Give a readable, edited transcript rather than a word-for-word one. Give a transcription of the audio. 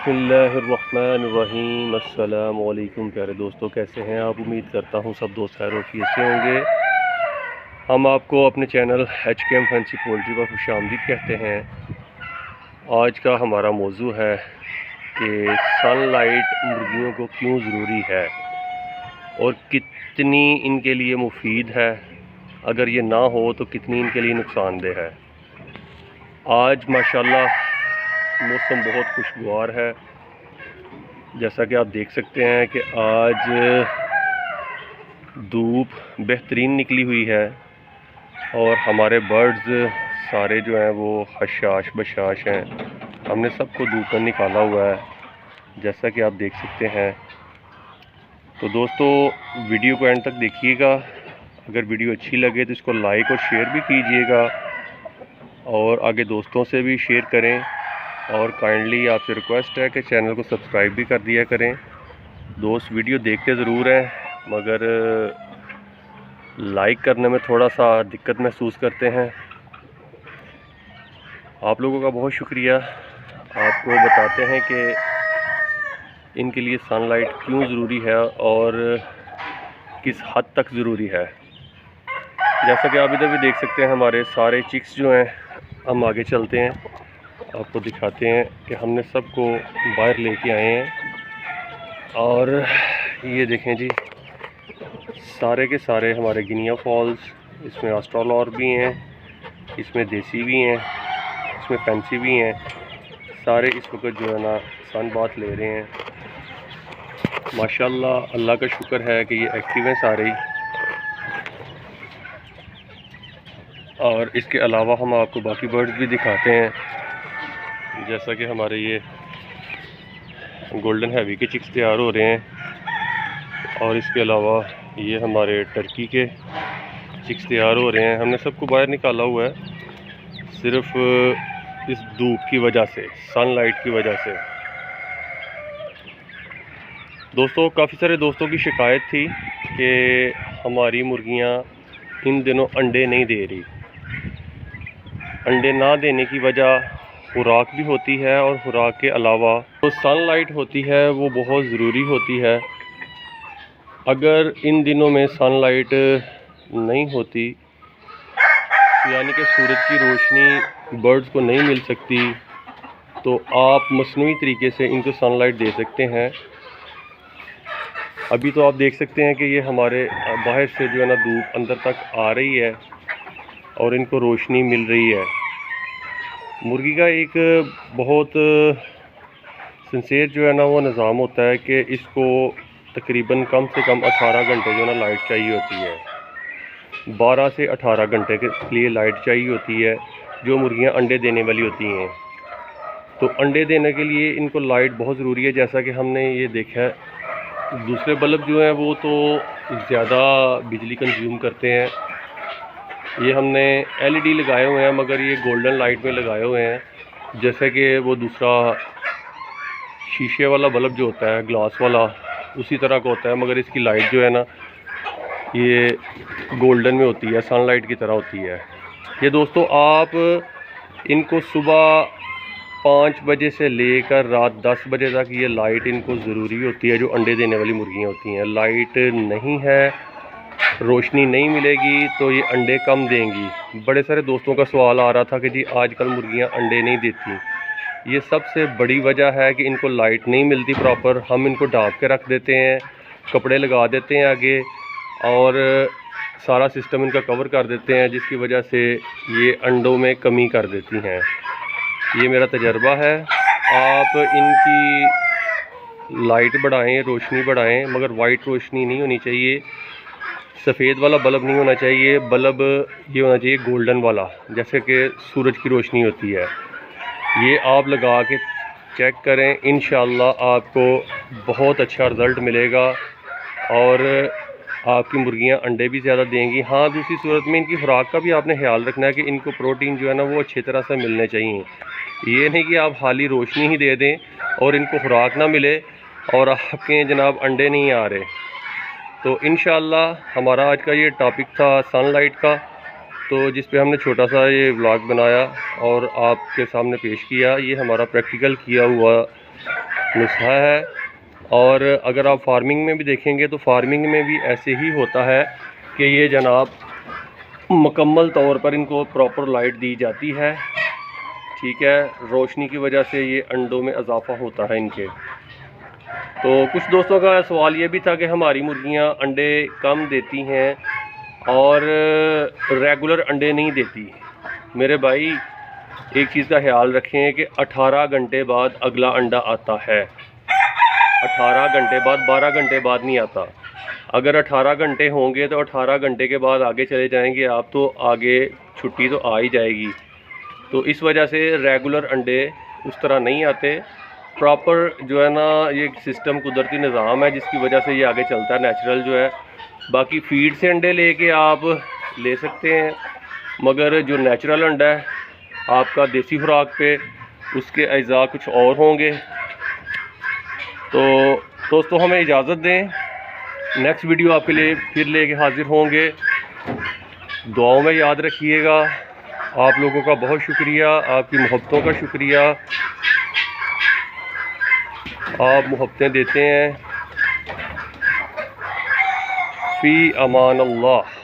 बिस्मिल्लाहिर्रहमानिर्रहीम। अस्सलामु अलैकुम प्यारे दोस्तों, कैसे हैं आप? उम्मीद करता हूँ सब दोस्त खैर वफियत से होंगे। हम आपको अपने चैनल HKM फैंसी पोल्ट्री पर खुशामदीद कहते हैं। आज का हमारा मौजू है कि सनलाइट मुर्गियों को क्यों ज़रूरी है और कितनी इनके लिए मुफीद है, अगर ये ना हो तो कितनी इनके लिए नुकसानदेह है। आज माशाल्लाह मौसम बहुत खुशगवार है, जैसा कि आप देख सकते हैं कि आज धूप बेहतरीन निकली हुई है और हमारे बर्ड्स सारे जो हैं वो हशाश बशाश हैं। हमने सबको धूप पर निकाला हुआ है, जैसा कि आप देख सकते हैं। तो दोस्तों वीडियो को एंड तक देखिएगा। अगर वीडियो अच्छी लगे तो इसको लाइक और शेयर भी कीजिएगा और आगे दोस्तों से भी शेयर करें। और काइंडली आपसे रिक्वेस्ट है कि चैनल को सब्सक्राइब भी कर दिया करें। दोस्त वीडियो देखते ज़रूर हैं मगर लाइक करने में थोड़ा सा दिक्कत महसूस करते हैं। आप लोगों का बहुत शुक्रिया। आपको बताते हैं कि इनके लिए सनलाइट क्यों ज़रूरी है और किस हद तक ज़रूरी है। जैसा कि आप इधर भी देख सकते हैं, हमारे सारे चिक्स जो हैं, हम आगे चलते हैं आपको दिखाते हैं कि हमने सबको बाहर लेके आए हैं। और ये देखें जी, सारे के सारे हमारे गिनिया फॉल्स, इसमें ऑस्ट्रोलॉर भी हैं, इसमें देसी भी हैं, इसमें फैंसी भी हैं। सारे इस वक्त जो है ना सन बाथ ले रहे हैं। माशाल्लाह अल्लाह का शुक्र है कि ये एक्टिव हैं सारे। और इसके अलावा हम आपको बाकी बर्ड्स भी दिखाते हैं, जैसा कि हमारे ये गोल्डन हैवी के चिक्स तैयार हो रहे हैं और इसके अलावा ये हमारे टर्की के चिक्स तैयार हो रहे हैं। हमने सबको बाहर निकाला हुआ है सिर्फ इस धूप की वजह से, सनलाइट की वजह से। दोस्तों काफ़ी सारे दोस्तों की शिकायत थी कि हमारी मुर्गियां इन दिनों अंडे नहीं दे रही। अंडे ना देने की वजह खुराक भी होती है और खुराक के अलावा जो सनलाइट होती है वो बहुत ज़रूरी होती है। अगर इन दिनों में सनलाइट नहीं होती, यानी कि सूरज की रोशनी बर्ड्स को नहीं मिल सकती, तो आप मसनूई तरीके से इनको सनलाइट दे सकते हैं। अभी तो आप देख सकते हैं कि ये हमारे बाहर से जो है ना धूप अंदर तक आ रही है और इनको रोशनी मिल रही है। मुर्गी का एक बहुत सिंसेर जो है ना वो निज़ाम होता है कि इसको तकरीबन कम से कम 18 घंटे जो है ना लाइट चाहिए होती है। 12 से 18 घंटे के लिए लाइट चाहिए होती है जो मुर्गियां अंडे देने वाली होती हैं। तो अंडे देने के लिए इनको लाइट बहुत ज़रूरी है। जैसा कि हमने ये देखा है, दूसरे बल्ब जो हैं वो तो ज़्यादा बिजली कंज्यूम करते हैं। ये हमने LED लगाए हुए हैं मगर ये गोल्डन लाइट में लगाए हुए हैं। जैसे कि वो दूसरा शीशे वाला बल्ब जो होता है, ग्लास वाला, उसी तरह का होता है, मगर इसकी लाइट जो है ना ये गोल्डन में होती है, सनलाइट की तरह होती है। ये दोस्तों आप इनको सुबह 5 बजे से लेकर रात 10 बजे तक ये लाइट इनको ज़रूरी होती है, जो अंडे देने वाली मुर्गियाँ होती हैं। लाइट नहीं है, रोशनी नहीं मिलेगी तो ये अंडे कम देंगी। बड़े सारे दोस्तों का सवाल आ रहा था कि जी आजकल मुर्गियां अंडे नहीं देती। ये सबसे बड़ी वजह है कि इनको लाइट नहीं मिलती प्रॉपर। हम इनको ढाँप के रख देते हैं, कपड़े लगा देते हैं आगे और सारा सिस्टम इनका कवर कर देते हैं, जिसकी वजह से ये अंडों में कमी कर देती हैं। ये मेरा तजर्बा है। आप इनकी लाइट बढ़ाएं, रोशनी बढ़ाएं, मगर वाइट रोशनी नहीं होनी चाहिए, सफ़ेद वाला बल्ब नहीं होना चाहिए। बल्ब ये होना चाहिए गोल्डन वाला, जैसे कि सूरज की रोशनी होती है। ये आप लगा के चेक करें, इंशाल्लाह आपको बहुत अच्छा रिज़ल्ट मिलेगा और आपकी मुर्गियां अंडे भी ज़्यादा देंगी। हाँ, दूसरी सूरत में इनकी खुराक का भी आपने ख्याल रखना है कि इनको प्रोटीन जो है ना वो अच्छी तरह से मिलने चाहिए। ये नहीं कि आप खाली रोशनी ही दे दें और इनको खुराक ना मिले और आपके जनाब अंडे नहीं आ रहे। तो इंशाल्लाह हमारा आज का ये टॉपिक था सनलाइट का, तो जिस पे हमने छोटा सा ये व्लॉग बनाया और आपके सामने पेश किया। ये हमारा प्रैक्टिकल किया हुआ नुस्खा है। और अगर आप फार्मिंग में भी देखेंगे तो फार्मिंग में भी ऐसे ही होता है कि ये जनाब मुकम्मल तौर पर इनको प्रॉपर लाइट दी जाती है, ठीक है। रोशनी की वजह से ये अंडों में इजाफा होता है इनके। तो कुछ दोस्तों का सवाल ये भी था कि हमारी मुर्गियां अंडे कम देती हैं और रेगुलर अंडे नहीं देती। मेरे भाई एक चीज़ का ख्याल रखें कि 18 घंटे बाद अगला अंडा आता है, 18 घंटे बाद, 12 घंटे बाद नहीं आता। अगर 18 घंटे होंगे तो 18 घंटे के बाद आगे चले जाएंगे आप, तो आगे छुट्टी तो आ ही जाएगी। तो इस वजह से रेगुलर अंडे उस तरह नहीं आते। प्रॉपर जो है ना ये सिस्टम कुदरती निज़ाम है जिसकी वजह से ये आगे चलता है, नेचुरल जो है। बाकी फीड से अंडे लेके आप ले सकते हैं, मगर जो नेचुरल अंडा है आपका देसी खुराक पे, उसके अज्जा कुछ और होंगे। तो दोस्तों हमें इजाज़त दें, नेक्स्ट वीडियो आपके लिए फिर लेके हाजिर होंगे। दुआओं में याद रखिएगा। आप लोगों का बहुत शुक्रिया, आपकी मोहब्बतों का शुक्रिया। आप मोहब्बतें देते हैं। फ़ी अमान अल्लाह।